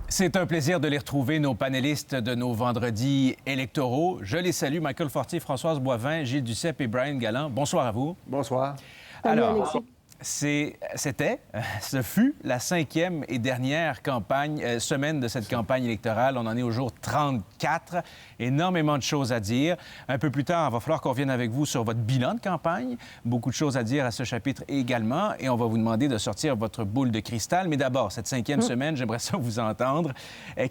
C'est un plaisir de les retrouver, nos panélistes de nos vendredis électoraux. Je les salue, Michael Fortier, Françoise Boivin, Gilles Duceppe et Brian Galland. Bonsoir à vous. Bonsoir. Alors, ce fut la 5e et dernière semaine de cette campagne électorale. On en est au jour 34. Énormément de choses à dire. Un peu plus tard, il va falloir qu'on revienne avec vous sur votre bilan de campagne. Beaucoup de choses à dire à ce chapitre également. Et on va vous demander de sortir votre boule de cristal. Mais d'abord, cette 5e semaine, j'aimerais ça vous entendre.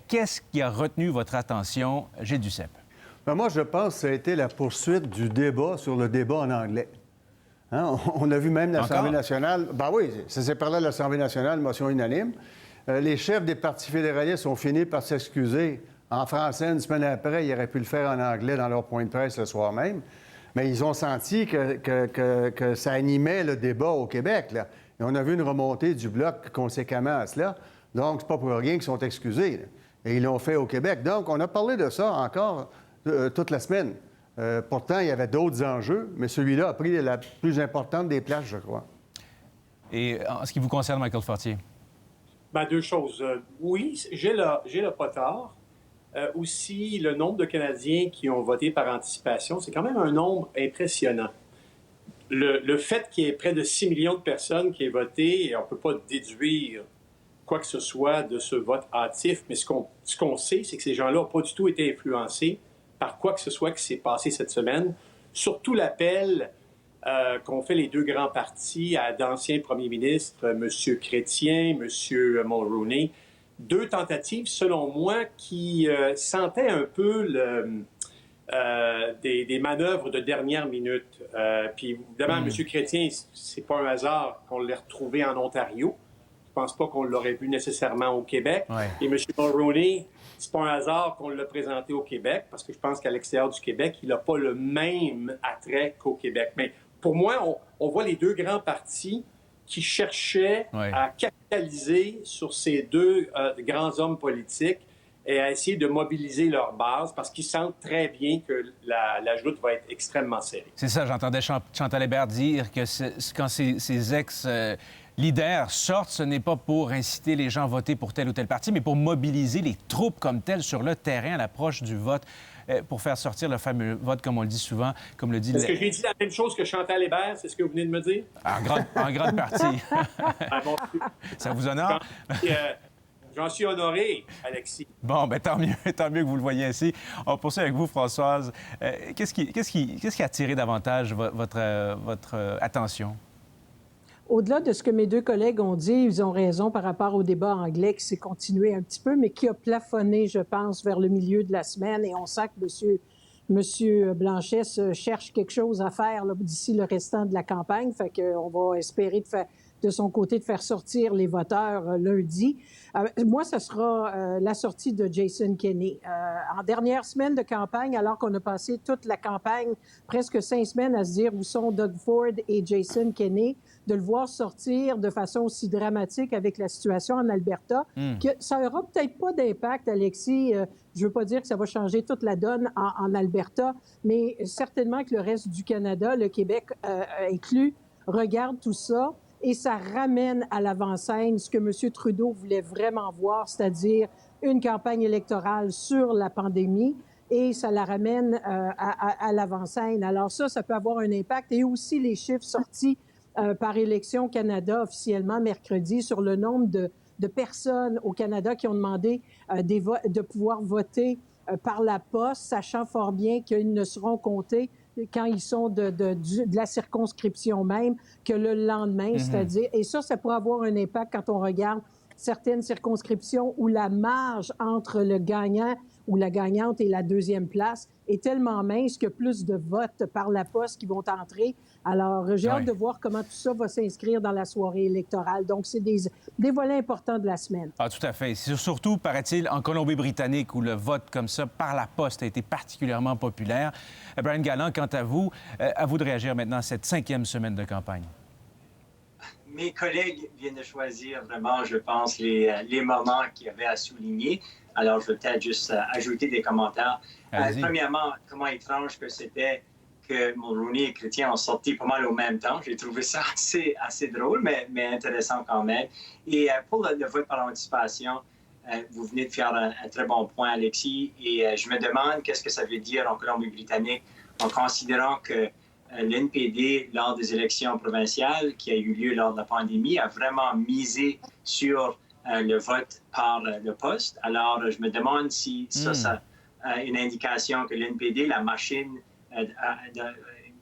Qu'est-ce qui a retenu votre attention, Gilles Duceppe? Bien, moi, je pense que ça a été la poursuite du débat sur le débat en anglais. Hein? On a vu même l'Assemblée nationale... Ben oui, ça s'est parlé à l'Assemblée nationale, motion unanime. Les chefs des partis fédéralistes ont fini par s'excuser en français une semaine après. Ils auraient pu le faire en anglais dans leur point de presse le soir même. Mais ils ont senti que ça animait le débat au Québec, là. Et on a vu une remontée du Bloc conséquemment à cela. Donc, c'est pas pour rien qu'ils sont excusés, là. Et ils l'ont fait au Québec. Donc, on a parlé de ça encore toute la semaine. Pourtant, il y avait d'autres enjeux, mais celui-là a pris la plus importante des places, je crois. Et en ce qui vous concerne, Michael Fortier? Bien, deux choses. Oui, j'ai le pas tort. Aussi, le nombre de Canadiens qui ont voté par anticipation, c'est quand même un nombre impressionnant. Le fait qu'il y ait près de 6 millions de personnes qui aient voté, et on ne peut pas déduire quoi que ce soit de ce vote hâtif, mais ce qu'on sait, c'est que ces gens-là n'ont pas du tout été influencés par quoi que ce soit qui s'est passé cette semaine. Surtout l'appel qu'ont fait les deux grands partis à d'anciens premiers ministres, M. Chrétien, M. Mulroney. Deux tentatives, selon moi, qui sentaient un peu des manœuvres de dernière minute. Puis évidemment, M. Chrétien, c'est pas un hasard qu'on l'ait retrouvé en Ontario. Je pense pas qu'on l'aurait vu nécessairement au Québec. Ouais. Et M. Mulroney, c'est pas un hasard qu'on l'a présenté au Québec, parce que je pense qu'à l'extérieur du Québec, il n'a pas le même attrait qu'au Québec. Mais pour moi, on voit les deux grands partis qui cherchaient à capitaliser sur ces deux grands hommes politiques et à essayer de mobiliser leur base, parce qu'ils sentent très bien que la joute va être extrêmement serrée. C'est ça, j'entendais Chantal Hébert dire que quand ces ex-leaders sortent, ce n'est pas pour inciter les gens à voter pour tel ou tel parti, mais pour mobiliser les troupes comme telles sur le terrain à l'approche du vote, pour faire sortir le fameux vote, comme on le dit souvent, comme le dit... Est-ce que j'ai dit la même chose que Chantal Hébert? C'est ce que vous venez de me dire? En grande partie. Ça vous honore? J'en suis honoré, Alexis. Bon, bien, tant mieux que vous le voyez ainsi. On poursuit avec vous, Françoise. Qu'est-ce qui a attiré davantage votre attention? Au-delà de ce que mes deux collègues ont dit, ils ont raison par rapport au débat anglais qui s'est continué un petit peu, mais qui a plafonné, je pense, vers le milieu de la semaine. Et on sent que M. Blanchet cherche quelque chose à faire d'ici le restant de la campagne. Fait qu'on va espérer de son côté de faire sortir les voteurs lundi. Moi, ce sera la sortie de Jason Kenney. En dernière semaine de campagne, alors qu'on a passé toute la campagne, presque 5 semaines, à se dire où sont Doug Ford et Jason Kenney, de le voir sortir de façon aussi dramatique avec la situation en Alberta, que ça n'aura peut-être pas d'impact, Alexis. Je ne veux pas dire que ça va changer toute la donne en Alberta, mais certainement que le reste du Canada, le Québec inclus, regarde tout ça. Et ça ramène à l'avant-scène ce que M. Trudeau voulait vraiment voir, c'est-à-dire une campagne électorale sur la pandémie, et ça la ramène à l'avant-scène. Alors ça peut avoir un impact. Et aussi les chiffres sortis par Élections Canada officiellement mercredi sur le nombre de personnes au Canada qui ont demandé de pouvoir voter par la poste, sachant fort bien qu'ils ne seront comptés quand ils sont de la circonscription même que le lendemain, c'est-à-dire... Et ça pourrait avoir un impact quand on regarde certaines circonscriptions où la marge entre le gagnant ou la gagnante et la deuxième place est tellement mince que plus de votes par la poste qui vont entrer. Alors, j'ai hâte de voir comment tout ça va s'inscrire dans la soirée électorale. Donc, c'est des volets importants de la semaine. Ah, tout à fait. Surtout, paraît-il, en Colombie-Britannique, où le vote comme ça, par la poste, a été particulièrement populaire. Brian Galland, quant à vous de réagir maintenant à cette 5e semaine de campagne. Mes collègues viennent de choisir vraiment, je pense, les moments qu'il y avait à souligner. Alors, je vais peut-être juste ajouter des commentaires. Premièrement, comment étrange que c'était que Mulroney et Chrétien ont sorti pas mal au même temps. J'ai trouvé ça assez drôle, mais intéressant quand même. Et pour le vote par anticipation, vous venez de faire un très bon point, Alexis, et je me demande qu'est-ce que ça veut dire en Colombie-Britannique en considérant que l'NPD, lors des élections provinciales qui a eu lieu lors de la pandémie, a vraiment misé sur le vote par le poste. Alors, je me demande si ça a une indication que l'NPD, la machine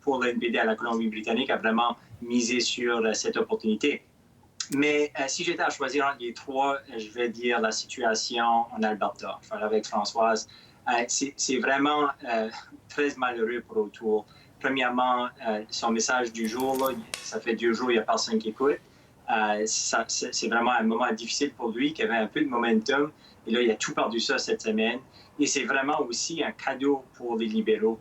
pour l'NPD à la Colombie-Britannique, a vraiment misé sur cette opportunité. Mais si j'étais à choisir entre les trois, je vais dire la situation en Alberta. Je vais aller avec Françoise. C'est vraiment très malheureux pour O'Toole. Premièrement, son message du jour, là, ça fait 2 jours, il n'y a personne qui écoute. C'est vraiment un moment difficile pour lui, qui avait un peu de momentum. Et là, il a tout perdu ça cette semaine. Et c'est vraiment aussi un cadeau pour les libéraux.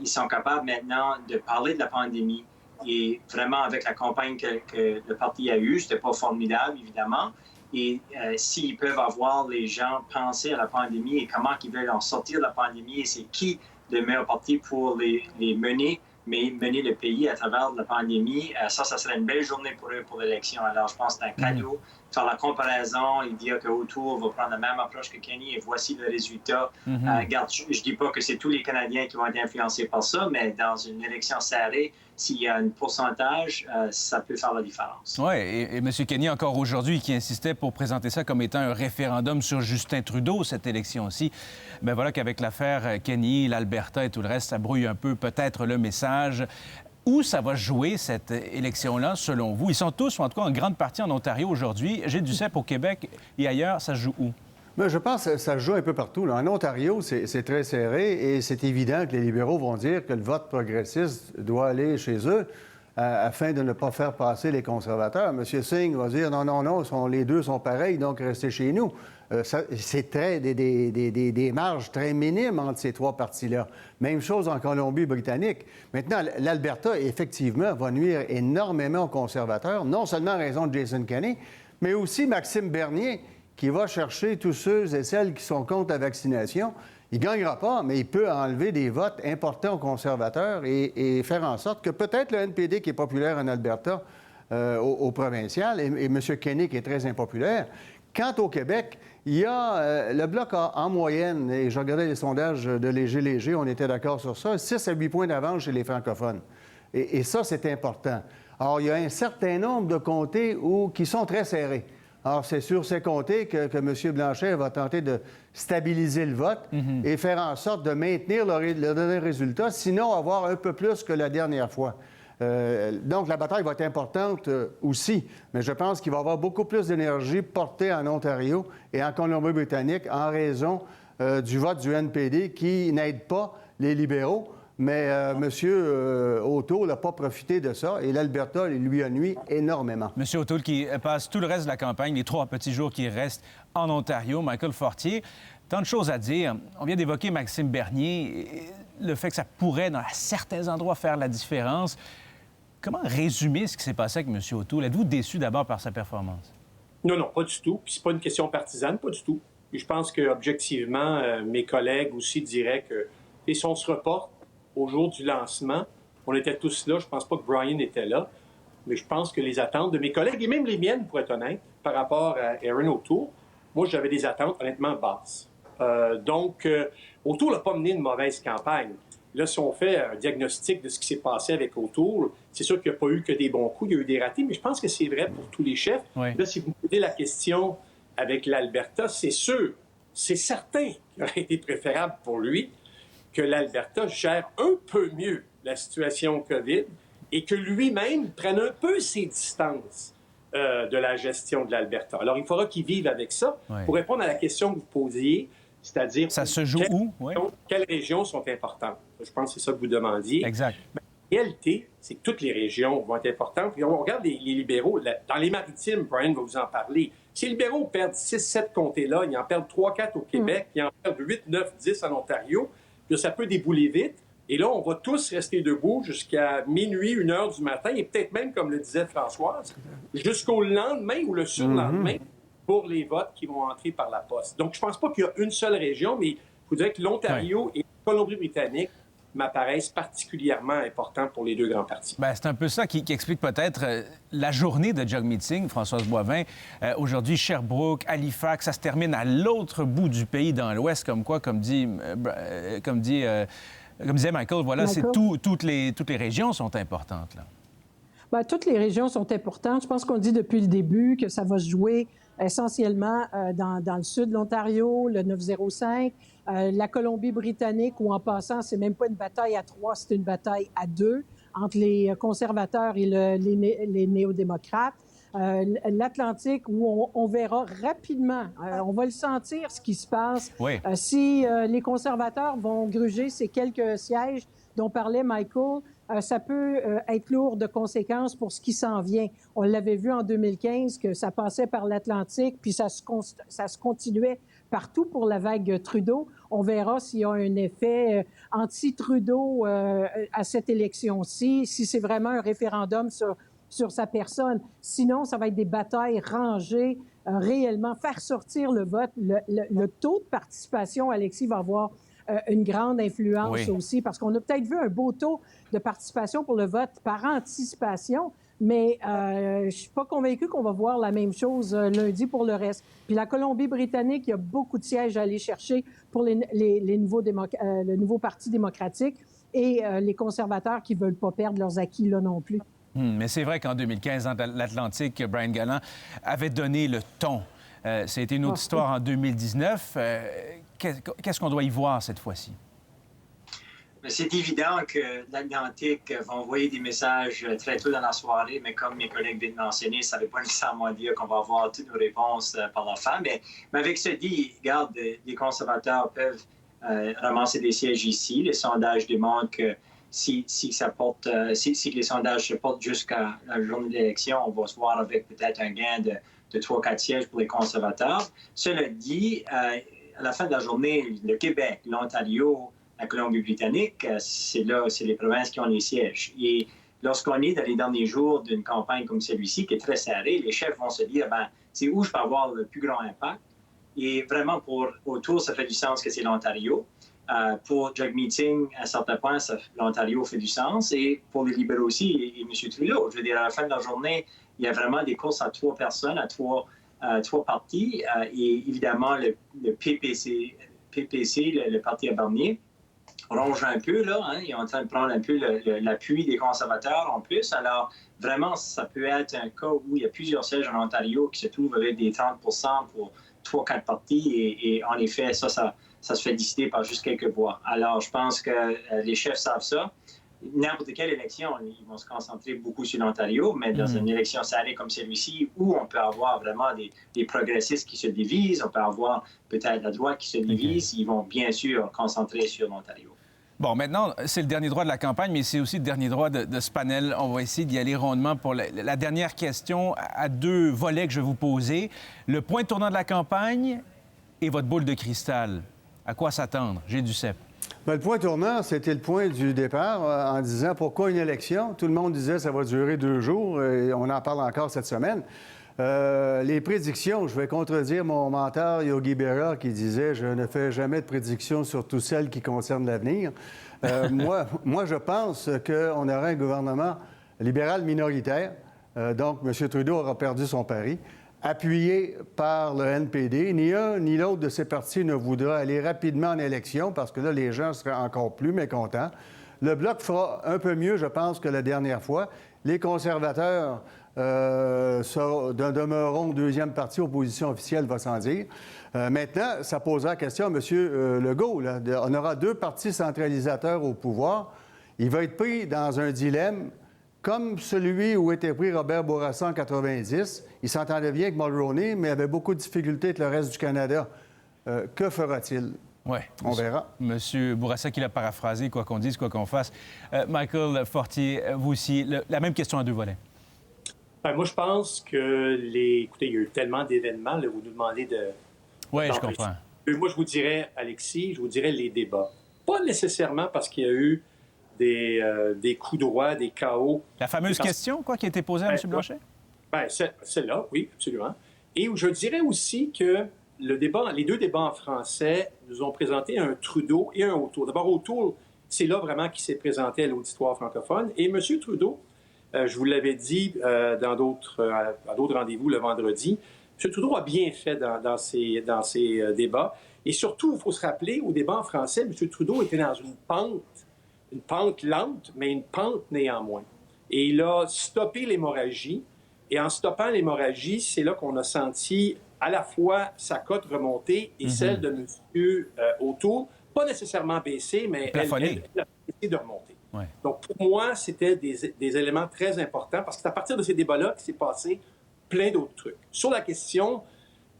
Ils sont capables maintenant de parler de la pandémie. Et vraiment, avec la campagne que le parti a eue, c'était pas formidable, évidemment. Et s'ils peuvent avoir les gens penser à la pandémie et comment ils veulent en sortir de la pandémie, et c'est qui le meilleur parti pour les mener le pays à travers la pandémie, ça serait une belle journée pour eux pour l'élection. Alors, je pense que c'est un cadeau. Faire la comparaison et dire qu'Autour va prendre la même approche que Kenney et voici le résultat. Regarde, je ne dis pas que c'est tous les Canadiens qui vont être influencés par ça, mais dans une élection serrée, s'il y a un pourcentage, ça peut faire la différence. Oui, et M. Kenney, encore aujourd'hui, qui insistait pour présenter ça comme étant un référendum sur Justin Trudeau, cette élection-ci. Bien voilà qu'avec l'affaire Kenney, l'Alberta et tout le reste, ça brouille un peu peut-être le message. Où ça va jouer, cette élection-là, selon vous? Ils sont tous, ou en tout cas en grande partie, en Ontario aujourd'hui. Gilles Duceppe, au Québec et ailleurs, ça se joue où? Bien, je pense que ça se joue un peu partout. Là. En Ontario, c'est très serré et c'est évident que les libéraux vont dire que le vote progressiste doit aller chez eux afin de ne pas faire passer les conservateurs. M. Singh va dire non, les deux sont pareils, donc restez chez nous. C'est des marges très minimes entre ces trois partis-là. Même chose en Colombie-Britannique. Maintenant, l'Alberta, effectivement, va nuire énormément aux conservateurs, non seulement en raison de Jason Kenney, mais aussi Maxime Bernier, qui va chercher tous ceux et celles qui sont contre la vaccination. Il ne gagnera pas, mais il peut enlever des votes importants aux conservateurs et faire en sorte que peut-être le NPD, qui est populaire en Alberta, au provincial, et M. Kenney, qui est très impopulaire. Quant au Québec, il y a le Bloc en moyenne, et je regardais les sondages de Léger, on était d'accord sur ça, 6 à 8 points d'avance chez les francophones. Et ça, c'est important. Alors, il y a un certain nombre de comtés qui sont très serrés. Alors, c'est sur ces comtés que M. Blanchet va tenter de stabiliser le vote et faire en sorte de maintenir le dernier résultat, sinon avoir un peu plus que la dernière fois. Donc, la bataille va être importante aussi, mais je pense qu'il va y avoir beaucoup plus d'énergie portée en Ontario et en Colombie-Britannique en raison du vote du NPD qui n'aide pas les libéraux. Mais M. O'Toole n'a pas profité de ça et l'Alberta lui a nui énormément. M. O'Toole qui passe tout le reste de la campagne, les 3 petits jours qui restent en Ontario. Michael Fortier, tant de choses à dire. On vient d'évoquer Maxime Bernier, le fait que ça pourrait, à certains endroits, faire la différence. Comment résumer ce qui s'est passé avec M. O'Toole? Êtes-vous déçu d'abord par sa performance? Non, pas du tout. Puis c'est pas une question partisane, pas du tout. Puis je pense qu'objectivement, mes collègues aussi diraient que si on se reporte au jour du lancement, on était tous là. Je pense pas que Brian était là. Mais je pense que les attentes de mes collègues, et même les miennes, pour être honnête, par rapport à Erin O'Toole, moi, j'avais des attentes honnêtement basses. Donc, O'Toole n'a pas mené une mauvaise campagne. Là, si on fait un diagnostic de ce qui s'est passé avec O'Toole, c'est sûr qu'il n'y a pas eu que des bons coups, il y a eu des ratés, mais je pense que c'est vrai pour tous les chefs. Oui. Là, si vous me posez la question avec l'Alberta, c'est sûr, c'est certain qu'il aurait été préférable pour lui que l'Alberta gère un peu mieux la situation COVID et que lui-même prenne un peu ses distances de la gestion de l'Alberta. Alors, il faudra qu'il vive avec ça. Oui. Pour répondre à la question que vous posiez, c'est-à-dire... Ça se joue où? Oui. Quelles régions sont importantes? Je pense que c'est ça que vous demandiez. Exact. Mais la réalité, c'est que toutes les régions vont être importantes. Puis on regarde les libéraux. Dans les maritimes, Brian va vous en parler. Si les libéraux perdent 6-7 comtés-là, ils en perdent 3-4 au Québec, ils en perdent 8-9-10 en Ontario, puis ça peut débouler vite. Et là, on va tous rester debout jusqu'à minuit, 1h du matin, et peut-être même, comme le disait Françoise, jusqu'au lendemain ou le surlendemain pour les votes qui vont entrer par la poste. Donc, je ne pense pas qu'il y a une seule région, mais il faudrait que l'Ontario et la Colombie-Britannique m'apparaissent particulièrement importants pour les deux grands partis. Bien, c'est un peu ça qui explique peut-être la journée de Jagmeet Singh, Françoise Boivin. Aujourd'hui, Sherbrooke, Halifax, ça se termine à l'autre bout du pays, dans l'Ouest, comme disait Michael. Voilà, toutes les régions sont importantes, là. Bien, toutes les régions sont importantes. Je pense qu'on dit depuis le début que ça va se jouer essentiellement dans le sud de l'Ontario, le 905, la Colombie-Britannique, où en passant, c'est même pas une bataille à 3, c'est une bataille à 2 entre les conservateurs et les néo-démocrates. L'Atlantique, où on verra rapidement, on va le sentir, ce qui se passe. Oui. Si les conservateurs vont gruger ces quelques sièges dont parlait Michael, ça peut être lourd de conséquences pour ce qui s'en vient. On l'avait vu en 2015 que ça passait par l'Atlantique, puis ça se continuait partout pour la vague Trudeau. On verra s'il y a un effet anti-Trudeau à cette élection-ci, si c'est vraiment un référendum sur sa personne. Sinon, ça va être des batailles rangées, réellement faire sortir le vote. Le taux de participation, Alexis, va avoir une grande influence aussi, parce qu'on a peut-être vu un beau taux de participation pour le vote par anticipation, mais je ne suis pas convaincue qu'on va voir la même chose lundi pour le reste. Puis la Colombie-Britannique, il y a beaucoup de sièges à aller chercher pour le nouveau Parti démocratique et les conservateurs qui ne veulent pas perdre leurs acquis là non plus. Mais c'est vrai qu'en 2015, dans l'Atlantique, Brian Gallant avait donné le ton. C'était une autre histoire en 2019. Qu'est-ce qu'on doit y voir cette fois-ci? C'est évident que l'Atlantique va envoyer des messages très tôt dans la soirée, mais comme mes collègues viennent de mentionner, ça ne veut pas nécessairement dire qu'on va avoir toutes nos réponses par la fin. Mais avec ce dit, regarde, les conservateurs peuvent ramasser des sièges ici. Les sondages démontrent que si les sondages se portent jusqu'à la journée de l'élection, on va se voir avec peut-être un gain de 3-4 sièges pour les conservateurs. Cela dit, à la fin de la journée, le Québec, l'Ontario, la Colombie-Britannique, c'est les provinces qui ont les sièges. Et lorsqu'on est dans les derniers jours d'une campagne comme celui-ci, qui est très serrée, les chefs vont se dire, c'est où je peux avoir le plus grand impact. Et vraiment, pour O'Toole, ça fait du sens que c'est l'Ontario. Pour Jagmeet Singh, à un certain point, l'Ontario fait du sens. Et pour les libéraux aussi, et M. Trudeau, je veux dire, à la fin de la journée, il y a vraiment des courses à 3 personnes, à trois partis. Et évidemment, le PPC, le parti Bernier, ronge un peu, là. Il est en train de prendre un peu l'appui des conservateurs en plus. Alors, vraiment, ça peut être un cas où il y a plusieurs sièges en Ontario qui se trouvent avec des 30 pour 3-4 partis. Et en effet, ça se fait décider par juste quelques voix. Alors, je pense que les chefs savent ça. N'importe quelle élection, ils vont se concentrer beaucoup sur l'Ontario, mais dans une élection serrée comme celui-ci, où on peut avoir vraiment des progressistes qui se divisent, on peut avoir peut-être la droite qui se divise, ils vont bien sûr concentrer sur l'Ontario. Bon, maintenant, c'est le dernier droit de la campagne, mais c'est aussi le dernier droit de ce panel. On va essayer d'y aller rondement pour la dernière question à 2 volets que je vais vous poser. Le point tournant de la campagne et votre boule de cristal. À quoi s'attendre? J'ai du cep. Bien, le point tournant, c'était le point du départ en disant pourquoi une élection? Tout le monde disait que ça va durer 2 jours et on en parle encore cette semaine. Les prédictions, je vais contredire mon mentor Yogi Berra qui disait « Je ne fais jamais de prédictions, surtout celles qui concernent l'avenir ». Moi, je pense qu'on aura un gouvernement libéral minoritaire. Donc, M. Trudeau aura perdu son pari. Appuyé par le NPD. Ni un ni l'autre de ces partis ne voudra aller rapidement en élection parce que là, les gens seraient encore plus mécontents. Le Bloc fera un peu mieux, je pense, que la dernière fois. Les conservateurs demeureront 2e parti, opposition officielle, va sans dire. Maintenant, ça posera la question à M. Legault. Là. On aura 2 partis centralisateurs au pouvoir. Il va être pris dans un dilemme comme celui où était pris Robert Bourassa en 90. Il s'entendait bien avec Mulroney, mais avait beaucoup de difficultés avec le reste du Canada. Que fera-t-il? Oui. On verra. Monsieur Bourassa qui l'a paraphrasé, quoi qu'on dise, quoi qu'on fasse. Michael Fortier, vous aussi, la même question à 2 volets. Bien, moi, je pense que Écoutez, il y a eu tellement d'événements, là, vous nous demandez de... Oui, je comprends. Moi, je vous dirais, Alexis, je vous dirais les débats. Pas nécessairement parce qu'il y a eu des coups droits, des chaos. La fameuse question, qui a été posée à M. Blanchet? Bien, celle-là, oui, absolument. Et je dirais aussi que les 2 débats en français nous ont présenté un Trudeau et un O'Toole. D'abord, O'Toole c'est là vraiment qu'il s'est présenté à l'auditoire francophone. Et M. Trudeau, je vous l'avais dit à d'autres rendez-vous le vendredi, M. Trudeau a bien fait dans ses débats. Et surtout, il faut se rappeler, au débat en français, M. Trudeau était dans une pente lente, mais une pente néanmoins. Et il a stoppé l'hémorragie. Et en stoppant l'hémorragie, c'est là qu'on a senti à la fois sa cote remonter et celle de M. O'Toole, pas nécessairement baisser, mais elle a essayé de remonter. Ouais. Donc, pour moi, c'était des éléments très importants parce que c'est à partir de ces débats-là qu'il s'est passé plein d'autres trucs. Sur la question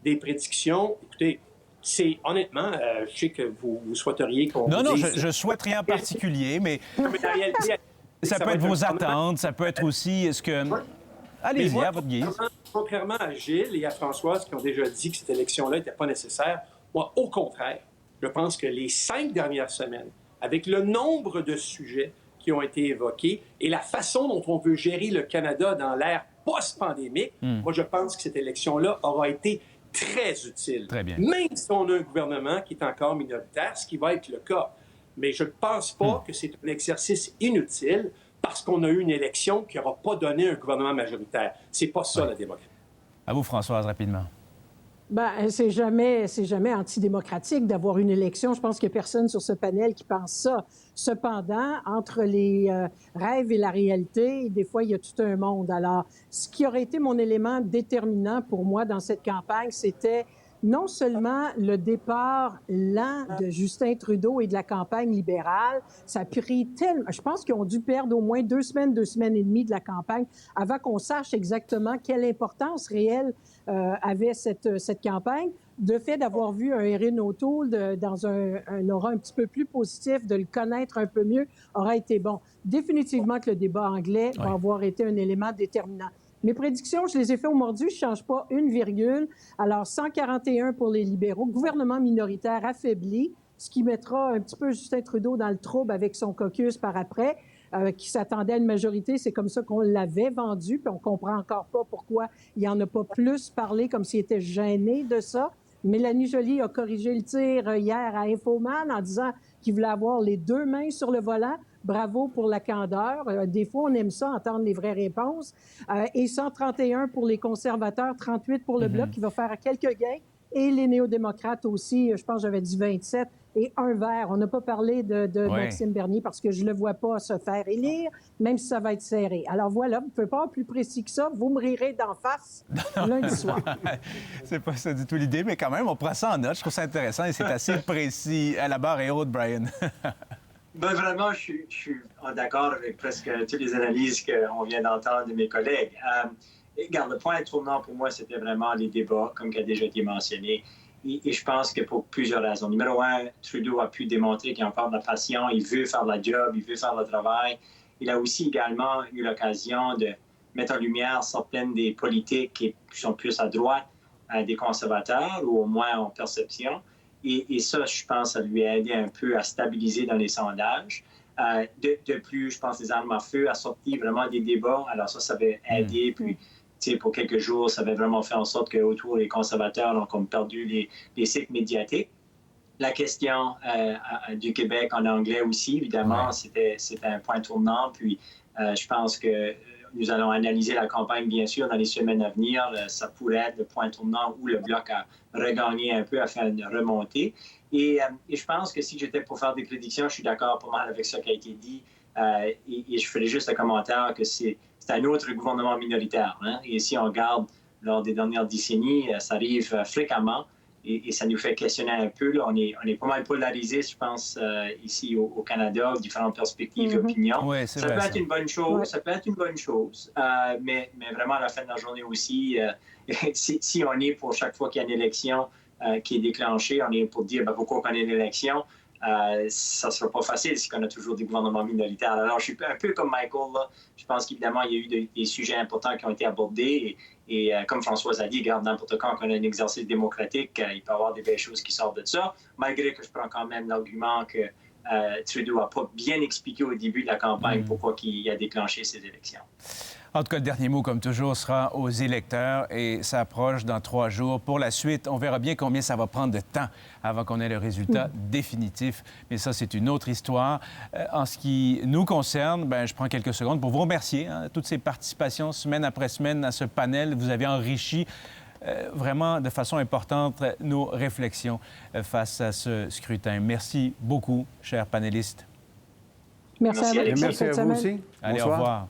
des prédictions, écoutez, c'est honnêtement, je sais que vous souhaiteriez qu'on... Non, je souhaite rien en particulier, mais la réalité, ça peut être vos attentes, ça peut être aussi, est-ce que... Allez-y, à votre guise. Contrairement à Gilles et à Françoise qui ont déjà dit que cette élection-là n'était pas nécessaire, moi, au contraire, je pense que les 5 dernières semaines, avec le nombre de sujets qui ont été évoqués et la façon dont on veut gérer le Canada dans l'ère post-pandémique, moi, je pense que cette élection-là aura été très utile. Très bien. Même si on a un gouvernement qui est encore minoritaire, ce qui va être le cas. Mais je ne pense pas que c'est un exercice inutile parce qu'on a eu une élection qui n'aura pas donné un gouvernement majoritaire. C'est pas ça, la démocratie. À vous, Françoise, rapidement. Bien, c'est jamais antidémocratique d'avoir une élection. Je pense qu'il n'y a personne sur ce panel qui pense ça. Cependant, entre les rêves et la réalité, des fois, il y a tout un monde. Alors, ce qui aurait été mon élément déterminant pour moi dans cette campagne, c'était non seulement le départ lent de Justin Trudeau et de la campagne libérale, ça a pris tellement... Je pense qu'ils ont dû perdre au moins 2 semaines et demie de la campagne avant qu'on sache exactement quelle importance réelle avait cette campagne. De fait d'avoir vu un Erin O'Toole dans un aura un petit peu plus positif, de le connaître un peu mieux, aurait été bon. Définitivement que le débat anglais va avoir été un élément déterminant. Mes prédictions, je les ai faites au mordu, je ne change pas une virgule. Alors, 141 pour les libéraux, gouvernement minoritaire affaibli, ce qui mettra un petit peu Justin Trudeau dans le trouble avec son caucus par après, qui s'attendait à une majorité. C'est comme ça qu'on l'avait vendu, puis on ne comprend encore pas pourquoi il n'en a pas plus parlé, comme s'il était gêné de ça. Mélanie Joly a corrigé le tir hier à Infoman en disant qu'il voulait avoir les 2 mains sur le volant. Bravo pour la candeur. Des fois, on aime ça, entendre les vraies réponses. Et 131 pour les conservateurs, 38 pour le Bloc, qui va faire quelques gains. Et les néo-démocrates aussi, je pense que j'avais dit 27 et 1 vert. On n'a pas parlé de Maxime Bernier parce que je ne le vois pas se faire élire, même si ça va être serré. Alors voilà, vous ne pouvez pas être plus précis que ça. Vous me rirez d'en face lundi soir. C'est pas ça du tout l'idée, mais quand même, on prend ça en note. Je trouve ça intéressant et c'est assez précis. À la barre et haute, Brian. Ben vraiment, je suis d'accord avec presque toutes les analyses qu'on vient d'entendre de mes collègues. Regarde, le point tournant pour moi, c'était vraiment les débats, comme qui a déjà été mentionné. Et je pense que pour plusieurs raisons. Numéro 1, Trudeau a pu démontrer qu'il a encore de la passion, il veut faire la job, il veut faire le travail. Il a aussi également eu l'occasion de mettre en lumière certaines des politiques qui sont plus à droite des conservateurs, ou au moins en perception. Et ça, je pense, ça lui a aidé un peu à stabiliser dans les sondages. De plus, je pense que les armes à feu a sorti vraiment des débats. Alors ça avait aidé. Puis, pour quelques jours, ça avait vraiment fait en sorte qu'autour des conservateurs ont comme perdu les cycles médiatiques. La question du Québec en anglais aussi, évidemment, c'était un point tournant. Puis, je pense que nous allons analyser la campagne, bien sûr, dans les semaines à venir. Ça pourrait être le point tournant où le Bloc a regagné un peu, a fait une remontée. Et je pense que si j'étais pour faire des prédictions, je suis d'accord pas mal avec ce qui a été dit. Et je ferais juste un commentaire que c'est un autre gouvernement minoritaire. Hein? Et si on regarde lors des dernières décennies, ça arrive fréquemment. Et ça nous fait questionner un peu. Là. On est pas mal polarisés, je pense, ici au Canada, aux différentes perspectives et opinions. Oui, ça peut être une bonne chose. Ça peut être une bonne chose. Mais vraiment, à la fin de la journée aussi, si on est pour chaque fois qu'il y a une élection qui est déclenchée, on est pour dire pourquoi on a une élection, ça ne sera pas facile si on a toujours des gouvernements minoritaires. Alors, je suis un peu comme Michael. Là. Je pense qu'évidemment, il y a eu des sujets importants qui ont été abordés. Et comme Françoise a dit, regarde, n'importe quand on a un exercice démocratique, il peut y avoir des belles choses qui sortent de ça, malgré que je prends quand même l'argument que Trudeau n'a pas bien expliqué au début de la campagne pourquoi il a déclenché ces élections. En tout cas, le dernier mot, comme toujours, sera aux électeurs et ça approche dans 3 jours. Pour la suite, on verra bien combien ça va prendre de temps avant qu'on ait le résultat définitif. Mais ça, c'est une autre histoire. En ce qui nous concerne, bien, je prends quelques secondes pour vous remercier. Toutes ces participations, semaine après semaine, à ce panel. Vous avez enrichi vraiment de façon importante nos réflexions face à ce scrutin. Merci beaucoup, chers panélistes. Merci à vous. Merci à vous aussi. Allez, Bonsoir. au revoir.